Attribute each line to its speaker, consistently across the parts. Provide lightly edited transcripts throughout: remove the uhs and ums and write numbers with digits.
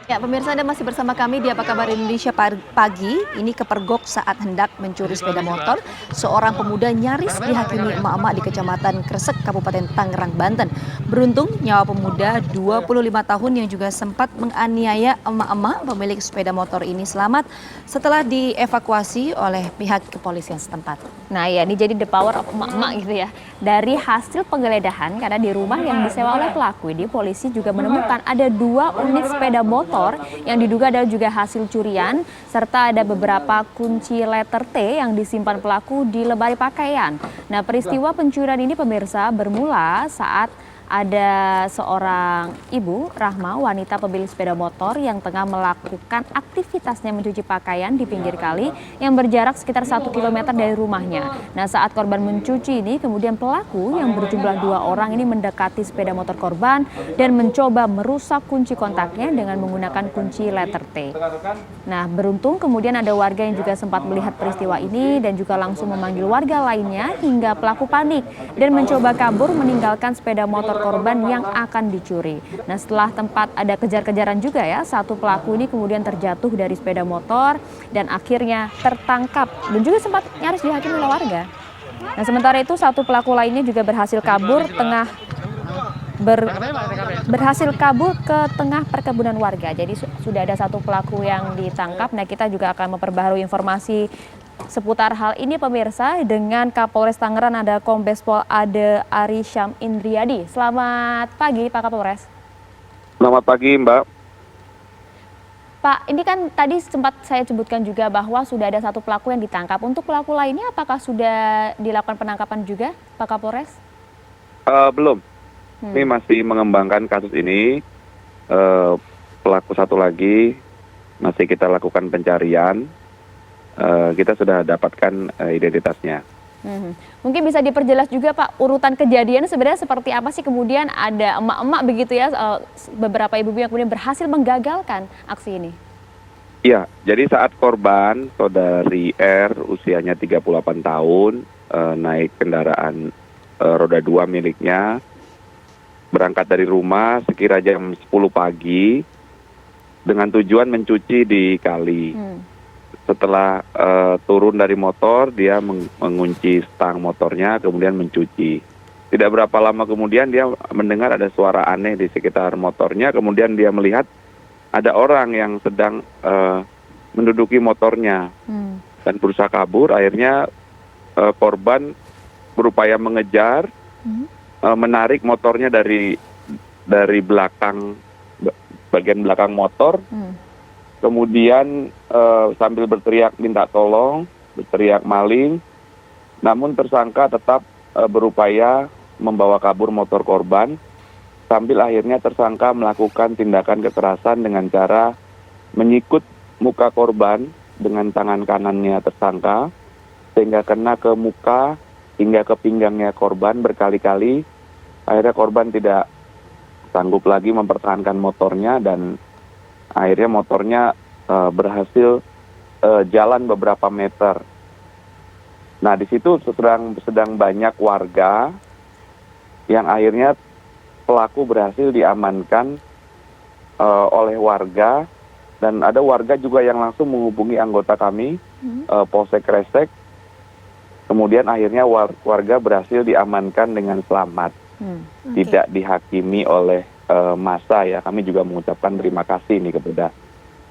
Speaker 1: Ya, pemirsa Anda masih bersama kami di Apa Kabar Indonesia Pagi. Ini kepergok saat hendak mencuri sepeda motor. Seorang pemuda nyaris dihakimi emak-emak di Kecamatan Kresek, Kabupaten Tangerang, Banten. Beruntung nyawa pemuda 25 tahun yang juga sempat menganiaya emak-emak pemilik sepeda motor ini selamat setelah dievakuasi oleh pihak kepolisian setempat.
Speaker 2: Nah ya, ini jadi the power of emak-emak gitu ya. Dari hasil penggeledahan, karena di rumah yang disewa oleh pelaku ini, polisi juga menemukan ada 2 unit sepeda motor yang diduga adalah juga hasil curian, serta ada beberapa kunci letter T yang disimpan pelaku di lemari pakaian. Nah, peristiwa pencurian ini pemirsa bermula saat ada seorang ibu, Rahma, wanita pemilik sepeda motor yang tengah melakukan aktivitasnya mencuci pakaian di pinggir kali yang berjarak sekitar 1 km dari rumahnya. Nah, saat korban mencuci ini, kemudian pelaku yang berjumlah 2 orang ini mendekati sepeda motor korban dan mencoba merusak kunci kontaknya dengan menggunakan kunci letter T. Nah, beruntung kemudian ada warga yang juga sempat melihat peristiwa ini dan juga langsung memanggil warga lainnya hingga pelaku panik dan mencoba kabur meninggalkan sepeda motor korban yang akan dicuri. Nah, setelah tempat ada kejar-kejaran juga ya, satu pelaku ini kemudian terjatuh dari sepeda motor dan akhirnya tertangkap dan juga sempat nyaris dihakimi oleh warga. Nah, sementara itu satu pelaku lainnya juga berhasil kabur ke tengah perkebunan warga. Jadi sudah ada satu pelaku yang ditangkap. Nah, kita juga akan memperbaharui informasi seputar hal ini pemirsa dengan Kapolres Tangerang ada Kombes Pol Ade Arisyam Indriadi. Selamat pagi Pak Kapolres.
Speaker 3: Selamat pagi Mbak.
Speaker 2: Pak, ini kan tadi sempat saya sebutkan juga bahwa sudah ada satu pelaku yang ditangkap. Untuk pelaku lainnya apakah sudah dilakukan penangkapan juga Pak Kapolres?
Speaker 3: Belum. Ini masih mengembangkan kasus ini. Pelaku satu lagi masih kita lakukan pencarian. Kita sudah dapatkan identitasnya.
Speaker 2: Mungkin bisa diperjelas juga Pak, urutan kejadian sebenarnya seperti apa sih, kemudian ada emak-emak begitu ya, beberapa ibu-ibu yang kemudian berhasil menggagalkan aksi ini?
Speaker 3: Iya, jadi saat korban, saudari R, usianya 38 tahun, naik kendaraan roda 2 miliknya, berangkat dari rumah sekira jam 10 pagi, dengan tujuan mencuci di kali. Setelah turun dari motor, dia mengunci stang motornya, kemudian mencuci. Tidak berapa lama kemudian dia mendengar ada suara aneh di sekitar motornya, kemudian dia melihat ada orang yang sedang menduduki motornya dan berusaha kabur. Akhirnya korban berupaya mengejar, menarik motornya dari belakang, bagian belakang motor. Kemudian sambil berteriak minta tolong, berteriak maling, namun tersangka tetap berupaya membawa kabur motor korban, sambil akhirnya tersangka melakukan tindakan kekerasan dengan cara menyikut muka korban dengan tangan kanannya tersangka, sehingga kena ke muka hingga ke pinggangnya korban berkali-kali. Akhirnya korban tidak sanggup lagi mempertahankan motornya dan akhirnya motornya berhasil jalan beberapa meter. Nah, di situ sedang banyak warga yang akhirnya pelaku berhasil diamankan oleh warga, dan ada warga juga yang langsung menghubungi anggota kami, Polsek Kresek. Kemudian akhirnya warga berhasil diamankan dengan selamat, tidak dihakimi oleh masa ya. Kami juga mengucapkan terima kasih nih kepada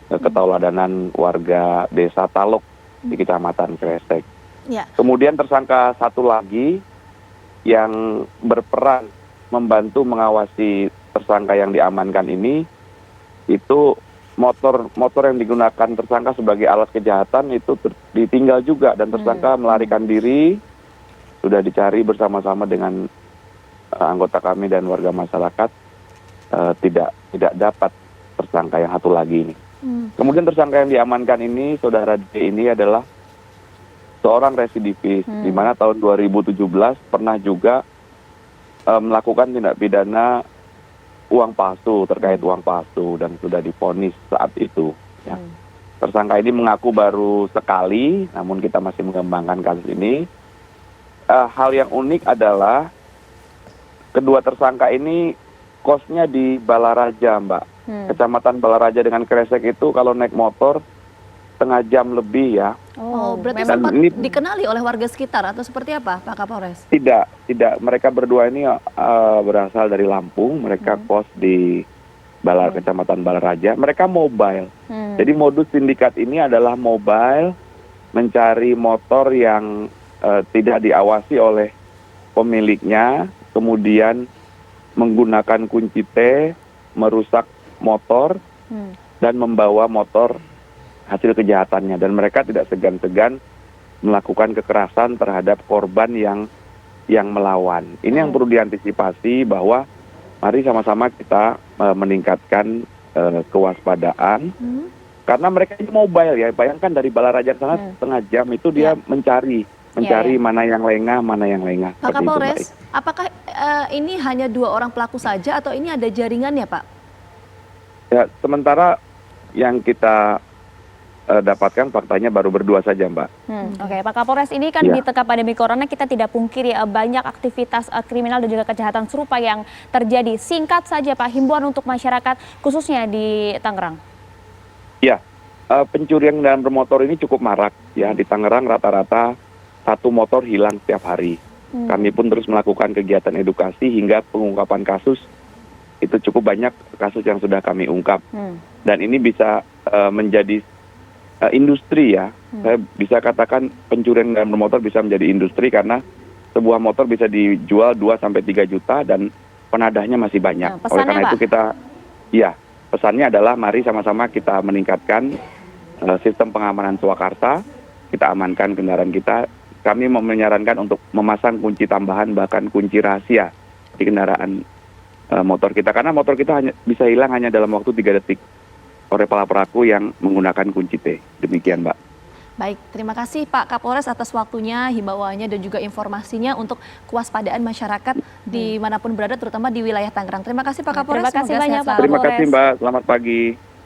Speaker 3: ketauladanan warga Desa Talok di Kecamatan Kresek.
Speaker 1: Ya.
Speaker 3: Kemudian tersangka satu lagi yang berperan membantu mengawasi tersangka yang diamankan ini, itu motor yang digunakan tersangka sebagai alat kejahatan itu ditinggal juga, dan tersangka melarikan diri. Sudah dicari bersama-sama dengan anggota kami dan warga masyarakat. Tidak dapat tersangka yang satu lagi ini. Kemudian tersangka yang diamankan ini, saudara D ini adalah seorang residivis, di mana tahun 2017 pernah juga melakukan tindak pidana uang palsu, terkait uang palsu, dan sudah divonis saat itu. Ya. Tersangka ini mengaku baru sekali, namun kita masih mengembangkan kasus ini. Hal yang unik adalah kedua tersangka ini kosnya di Balaraja, Mbak. Kecamatan Balaraja dengan Kresek itu kalau naik motor setengah jam lebih ya.
Speaker 1: Oh, berarti
Speaker 2: memang
Speaker 1: sempat
Speaker 3: ini-
Speaker 1: dikenali oleh warga sekitar atau seperti apa, Pak Kapolres?
Speaker 3: Tidak. Mereka berdua ini berasal dari Lampung. Mereka kos di Kecamatan Balaraja. Mereka mobile. Jadi modus sindikat ini adalah mobile, mencari motor yang tidak diawasi oleh pemiliknya, kemudian menggunakan kunci T, merusak motor, dan membawa motor hasil kejahatannya. Dan mereka tidak segan-segan melakukan kekerasan terhadap korban yang melawan. Ini yang perlu diantisipasi, bahwa mari sama-sama kita meningkatkan kewaspadaan. Karena mereka ini mobile ya, bayangkan dari Balaraja ke sana setengah jam itu dia mencari mana yang lengah, mana yang lengah.
Speaker 1: Pak
Speaker 3: Seperti itu, Mbak.
Speaker 1: Kapolres, apakah ini hanya 2 orang pelaku saja atau ini ada jaringannya, Pak?
Speaker 3: Ya, sementara yang kita dapatkan faktanya baru berdua saja, Mbak.
Speaker 2: Oke, Pak Kapolres, ini kan
Speaker 3: Ya.
Speaker 2: di tengah pandemi corona kita tidak pungkiri banyak aktivitas kriminal dan juga kejahatan serupa yang terjadi. Singkat saja Pak, himbauan untuk masyarakat khususnya di Tangerang.
Speaker 3: Ya, pencurian kendaraan bermotor ini cukup marak ya. Di Tangerang rata-rata 1 motor hilang setiap hari. Kami pun terus melakukan kegiatan edukasi hingga pengungkapan kasus. Itu cukup banyak kasus yang sudah kami ungkap. Dan ini bisa menjadi industri ya. Saya bisa katakan pencurian kendaraan bermotor bisa menjadi industri karena sebuah motor bisa dijual 2-3 juta dan penadahnya masih banyak.
Speaker 2: Nah,
Speaker 3: Oleh karena
Speaker 2: pesannya,
Speaker 3: itu pesannya adalah mari sama-sama kita meningkatkan sistem pengamanan swakarsa, kita amankan kendaraan kita. Kami menyarankan untuk memasang kunci tambahan, bahkan kunci rahasia di kendaraan motor kita, karena motor kita bisa hilang hanya dalam waktu 3 detik oleh para pelaku yang menggunakan kunci T. Demikian, Mbak.
Speaker 1: Baik, terima kasih Pak Kapolres atas waktunya, himbauannya dan juga informasinya untuk kewaspadaan masyarakat dimanapun berada, terutama di wilayah Tangerang. Terima kasih Pak Kapolres.
Speaker 2: Terima kasih
Speaker 1: semoga
Speaker 2: banyak,
Speaker 1: sehat
Speaker 2: Pak
Speaker 1: selalu.
Speaker 3: Terima
Speaker 2: Kapolres.
Speaker 3: kasih, Mbak. Selamat pagi.